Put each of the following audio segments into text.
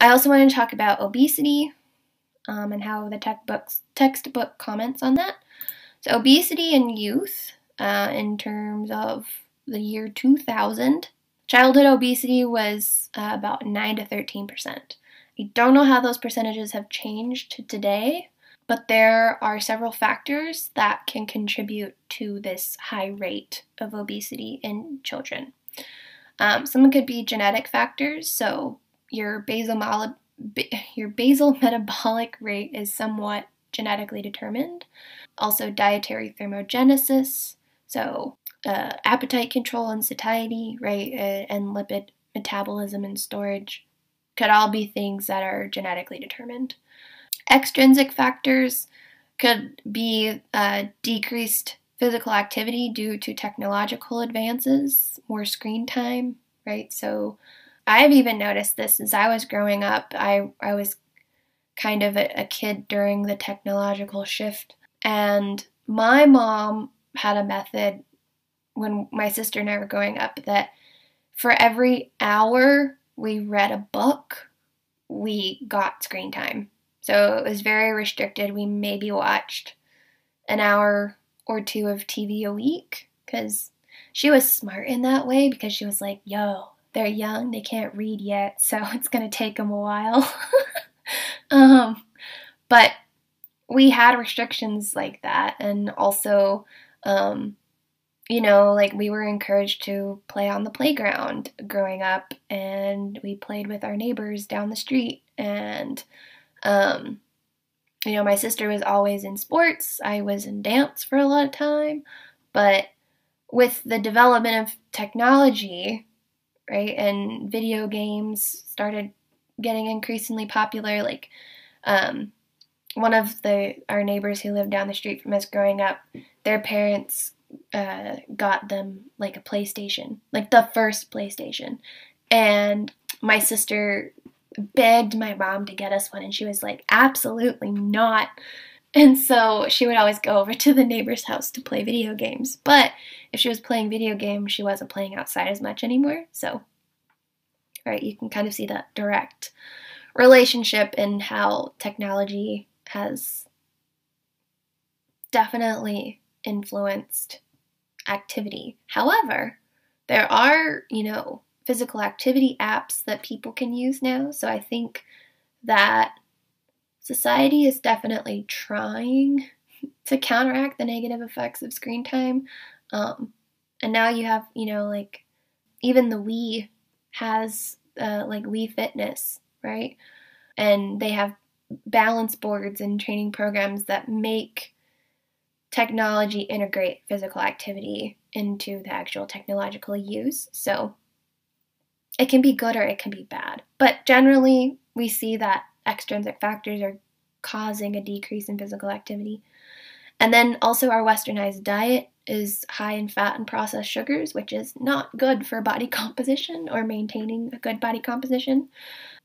I also want to talk about obesity and how the textbook comments on that. So obesity in youth, in terms of the year 2000, childhood obesity was about 9 to 13%. I don't know how those percentages have changed today, but there are several factors that can contribute to this high rate of obesity in children. Some could be genetic factors, so your basal metabolic rate is somewhat genetically determined. Also dietary thermogenesis, so appetite control and satiety, right, and lipid metabolism and storage could all be things that are genetically determined. Extrinsic factors could be decreased physical activity due to technological advances, more screen time, right? So I've even noticed this as I was growing up. I was kind of a kid during the technological shift, and my mom had a method when my sister and I were growing up that for every hour we read a book, we got screen time. So it was very restricted. We maybe watched an hour or two of TV a week, because she was smart in that way, because she was like, yo, they're young, they can't read yet, so it's going to take them a while. But we had restrictions like that, and also, like we were encouraged to play on the playground growing up, and we played with our neighbors down the street, and my sister was always in sports. I was in dance for a lot of time, but with the development of technology, right, and video games started getting increasingly popular, like one of our neighbors who lived down the street from us growing up, their parents got them like a PlayStation, like the first PlayStation, and my sister begged my mom to get us one, and she was like, absolutely not. And so she would always go over to the neighbor's house to play video games, but if she was playing video games, she wasn't playing outside as much anymore. So, right, you can kind of see that direct relationship in how technology has definitely influenced activity. However, there are, physical activity apps that people can use now. So I think that society is definitely trying to counteract the negative effects of screen time. And now you have, even the Wii has Wii Fitness, right? And they have balance boards and training programs that make technology integrate physical activity into the actual technological use. So it can be good or it can be bad. But generally, we see that extrinsic factors are causing a decrease in physical activity. And then also our westernized diet is high in fat and processed sugars, which is not good for body composition or maintaining a good body composition,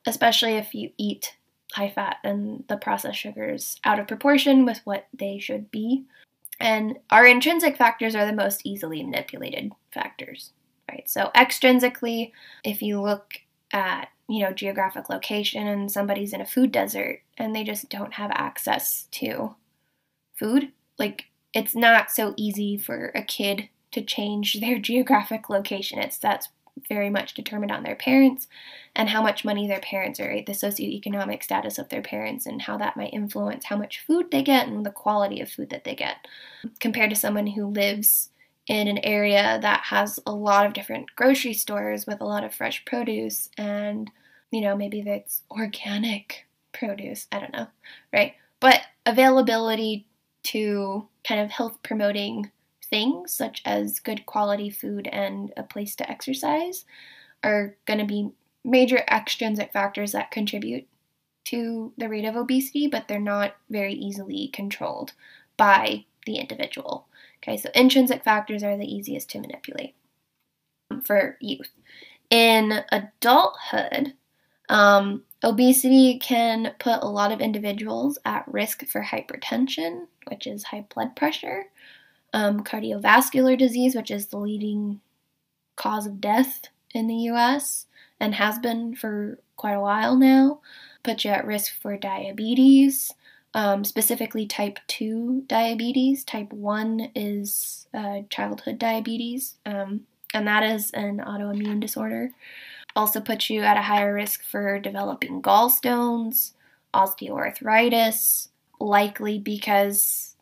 especially if you eat high fat and the processed sugars out of proportion with what they should be. And our intrinsic factors are the most easily manipulated factors, right? So extrinsically, if you look at, geographic location and somebody's in a food desert and they just don't have access to food, like it's not so easy for a kid to change their geographic location. That's very much determined on their parents and how much money their parents are, right? The socioeconomic status of their parents and how that might influence how much food they get and the quality of food that they get, compared to someone who lives in an area that has a lot of different grocery stores with a lot of fresh produce and, maybe that's organic produce, I don't know, right? But availability to kind of health promoting things such as good quality food and a place to exercise are going to be major extrinsic factors that contribute to the rate of obesity, but they're not very easily controlled by the individual. Okay, so intrinsic factors are the easiest to manipulate for youth. In adulthood, obesity can put a lot of individuals at risk for hypertension, which is high blood pressure, cardiovascular disease, which is the leading cause of death in the US and has been for quite a while now. Puts you at risk for diabetes, specifically type 2 diabetes. Type 1 is childhood diabetes, and that is an autoimmune disorder. Also puts you at a higher risk for developing gallstones, osteoarthritis, likely because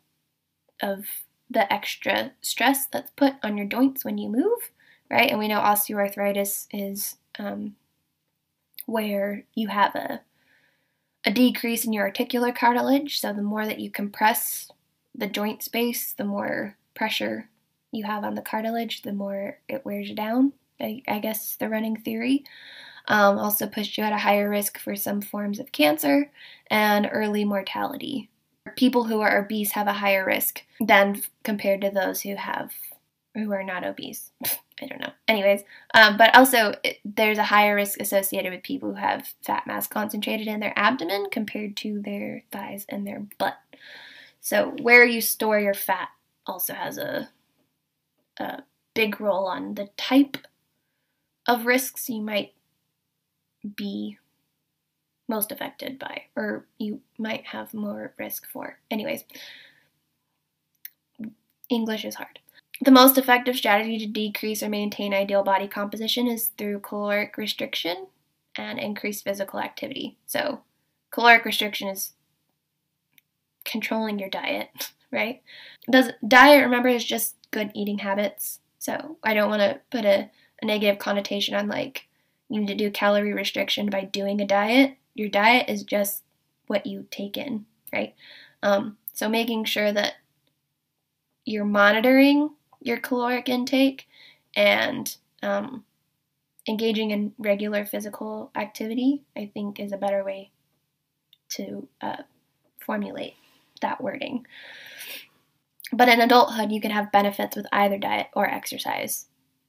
of the extra stress that's put on your joints when you move, right? And we know osteoarthritis is where you have a decrease in your articular cartilage. So the more that you compress the joint space, the more pressure you have on the cartilage, the more it wears you down. I guess the running theory. Also puts you at a higher risk for some forms of cancer and early mortality. People who are obese have a higher risk than compared to those who are not obese. I don't know. Anyways, but also there's a higher risk associated with people who have fat mass concentrated in their abdomen compared to their thighs and their butt. So where you store your fat also has a big role on the type of risks you might be most affected by, or you might have more risk for. Anyways, English is hard. The most effective strategy to decrease or maintain ideal body composition is through caloric restriction and increased physical activity. So caloric restriction is controlling your diet, right? Diet, remember, is just good eating habits. So I don't want to put a negative connotation on like you need to do calorie restriction by doing a diet. Your diet is just what you take in, right? So making sure that you're monitoring your caloric intake and engaging in regular physical activity, I think, is a better way to formulate that wording. But in adulthood, you can have benefits with either diet or exercise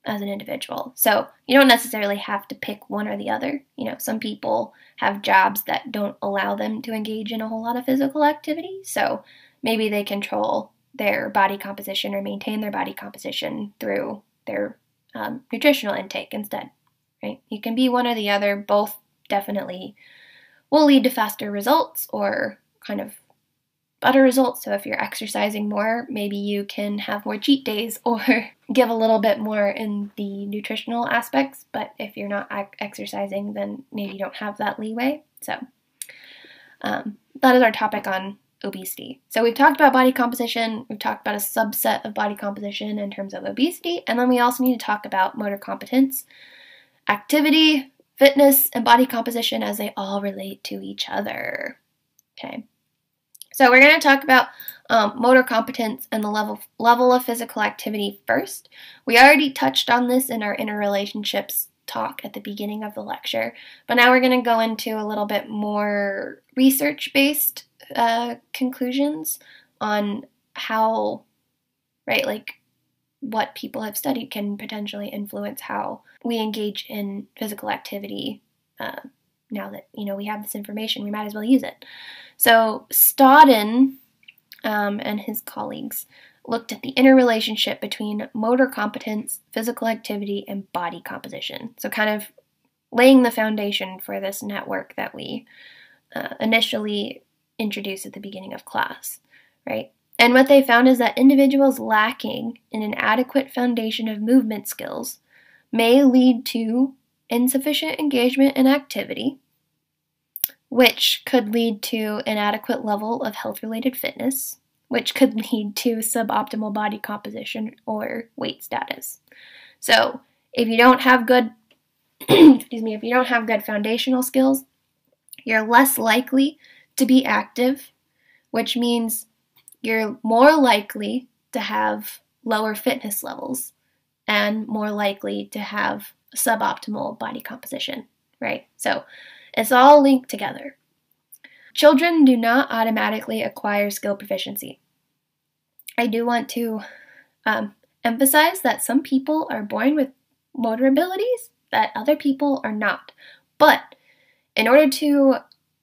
as an individual. So you don't necessarily have to pick one or the other. You know, some people have jobs that don't allow them to engage in a whole lot of physical activity. So maybe they control their body composition or maintain their body composition through their nutritional intake instead, right? You can be one or the other. Both definitely will lead to faster results or kind of better results. So if you're exercising more, maybe you can have more cheat days or give a little bit more in the nutritional aspects. But if you're not exercising, then maybe you don't have that leeway. So that is our topic on obesity. So we've talked about body composition, we've talked about a subset of body composition in terms of obesity, and then we also need to talk about motor competence, activity, fitness, and body composition as they all relate to each other. Okay. So we're going to talk about motor competence and the level of physical activity first. We already touched on this in our interrelationships talk at the beginning of the lecture, but now we're going to go into a little bit more research-based conclusions on how, right, like what people have studied can potentially influence how we engage in physical activity. Now that, you know, we have this information, we might as well use it. So Stodden and his colleagues looked at the interrelationship between motor competence, physical activity, and body composition. So kind of laying the foundation for this network that we initially introduced at the beginning of class, right? And what they found is that individuals lacking in an adequate foundation of movement skills may lead to insufficient engagement in activity, which could lead to inadequate level of health-related fitness, which could lead to suboptimal body composition or weight status. So if you don't have good, if you don't have good foundational skills, you're less likely to be active, which means you're more likely to have lower fitness levels and more likely to have suboptimal body composition, right? So it's all linked together. Children do not automatically acquire skill proficiency. I do want to emphasize that some people are born with motor abilities that other people are not. But in order to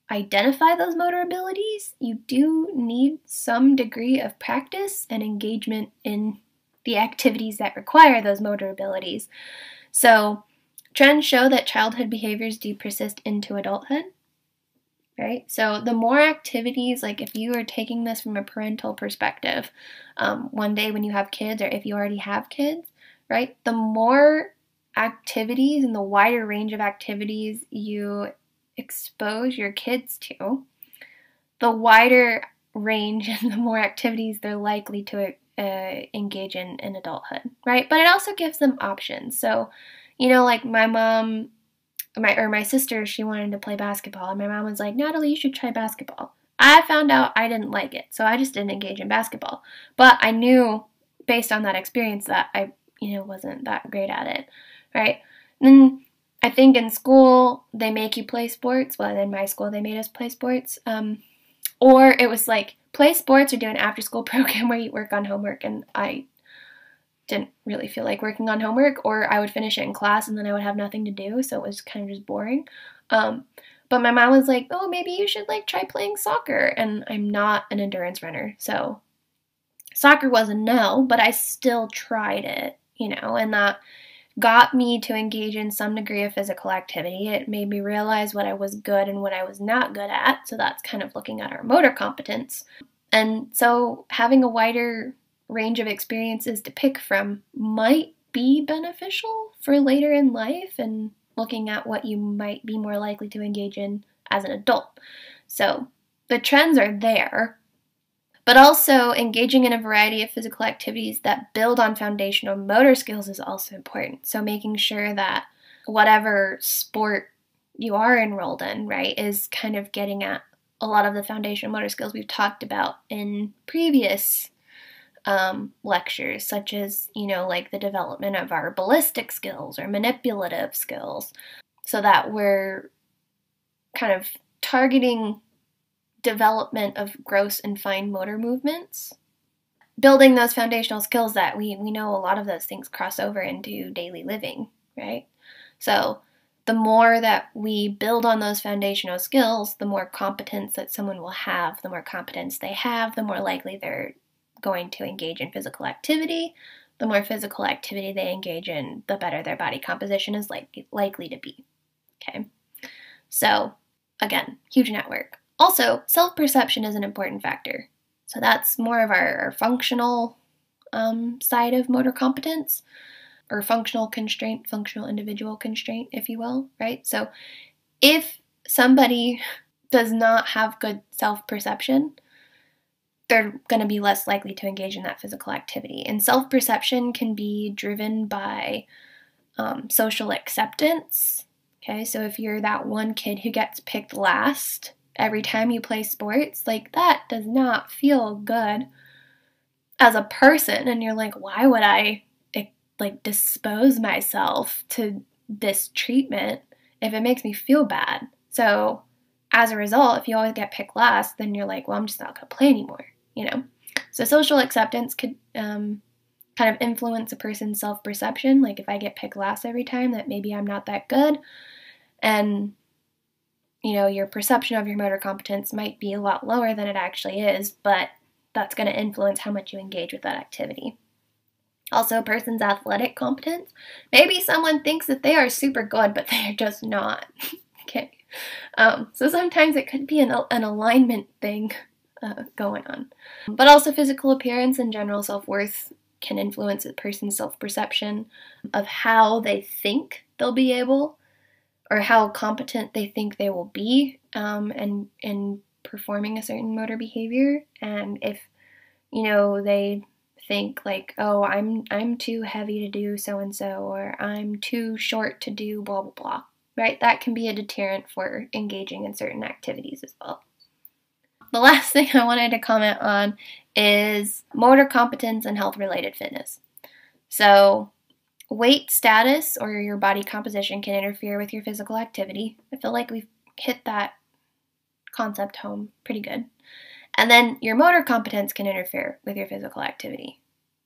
identify those motor abilities, you do need some degree of practice and engagement in the activities that require those motor abilities. So Trends show that childhood behaviors do persist into adulthood, right? So the more activities, like if you are taking this from a parental perspective, one day when you have kids or if you already have kids, right? The more activities and the wider range of activities you expose your kids to, the wider range and the more activities they're likely to engage in adulthood, right? But it also gives them options. So, you know, like my mom, my sister, she wanted to play basketball, and my mom was like, Natalie, you should try basketball. I found out I didn't like it, so I just didn't engage in basketball. But I knew, based on that experience, that I, wasn't that great at it, right? And I think in school, they make you play sports. Well, in my school, they made us play sports. Or it was like, play sports or do an after-school program where you work on homework, and I didn't really feel like working on homework, or I would finish it in class and then I would have nothing to do, so it was kind of just boring. But my mom was like, oh, maybe you should like try playing soccer, and I'm not an endurance runner, so soccer was a no, but I still tried it, and that got me to engage in some degree of physical activity. It made me realize what I was good and what I was not good at, so that's kind of looking at our motor competence. And so having a wider range of experiences to pick from might be beneficial for later in life and looking at what you might be more likely to engage in as an adult. So the trends are there, but also engaging in a variety of physical activities that build on foundational motor skills is also important. So making sure that whatever sport you are enrolled in, right, is kind of getting at a lot of the foundational motor skills we've talked about in previous lectures, such as, like the development of our ballistic skills or manipulative skills, so that we're kind of targeting development of gross and fine motor movements, building those foundational skills that we know a lot of those things cross over into daily living, right? So the more that we build on those foundational skills, the more competence that someone will have. The more competence they have, the more likely they're going to engage in physical activity. The more physical activity they engage in, the better their body composition is likely to be. Okay, so again, huge network. Also, self-perception is an important factor. So that's more of our functional side of motor competence, or functional constraint, functional individual constraint, if you will, right? So if somebody does not have good self-perception, they're going to be less likely to engage in that physical activity. And self-perception can be driven by social acceptance. Okay, so if you're that one kid who gets picked last every time you play sports, like that does not feel good as a person. And you're like, why would I dispose myself to this treatment if it makes me feel bad? So as a result, if you always get picked last, then you're like, well, I'm just not going to play anymore. So social acceptance could kind of influence a person's self-perception. Like if I get picked last every time, that maybe I'm not that good. And, your perception of your motor competence might be a lot lower than it actually is, but that's going to influence how much you engage with that activity. Also, a person's athletic competence. Maybe someone thinks that they are super good, but they're just not. Okay. So sometimes it could be an alignment thing going on. But also physical appearance and general self-worth can influence a person's self-perception of how they think they'll be able, or how competent they think they will be in performing a certain motor behavior. And if, they think like, oh, I'm too heavy to do so-and-so, or I'm too short to do blah, blah, blah, right? That can be a deterrent for engaging in certain activities as well. The last thing I wanted to comment on is motor competence and health-related fitness. So weight status or your body composition can interfere with your physical activity. I feel like we've hit that concept home pretty good. And then your motor competence can interfere with your physical activity,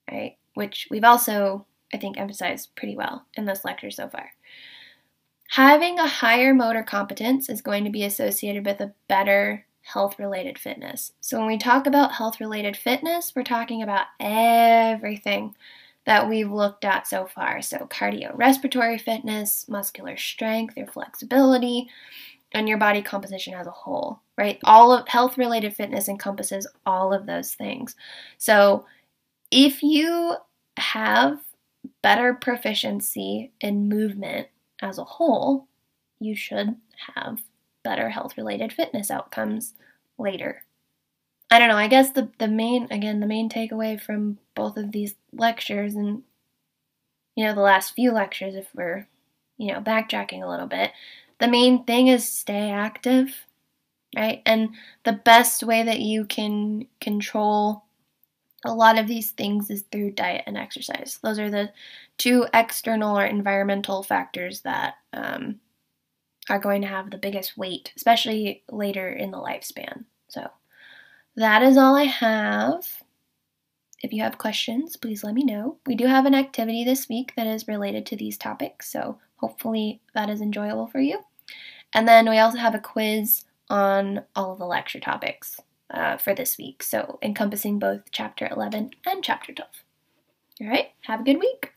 right? Which we've also, I think, emphasized pretty well in this lecture so far. Having a higher motor competence is going to be associated with a better health-related fitness. So when we talk about health-related fitness, we're talking about everything that we've looked at so far. So cardiorespiratory fitness, muscular strength, your flexibility, and your body composition as a whole, right? All of health-related fitness encompasses all of those things. So if you have better proficiency in movement as a whole, you should have better health-related fitness outcomes later. I don't know, I guess the main takeaway from both of these lectures and, the last few lectures, if we're, backtracking a little bit, the main thing is stay active, right? And the best way that you can control a lot of these things is through diet and exercise. Those are the two external or environmental factors that are going to have the biggest weight, especially later in the lifespan. So that is all I have. If you have questions, please let me know. We do have an activity this week that is related to these topics, so hopefully that is enjoyable for you. And then we also have a quiz on all of the lecture topics for this week, so encompassing both Chapter 11 and Chapter 12. All right, have a good week.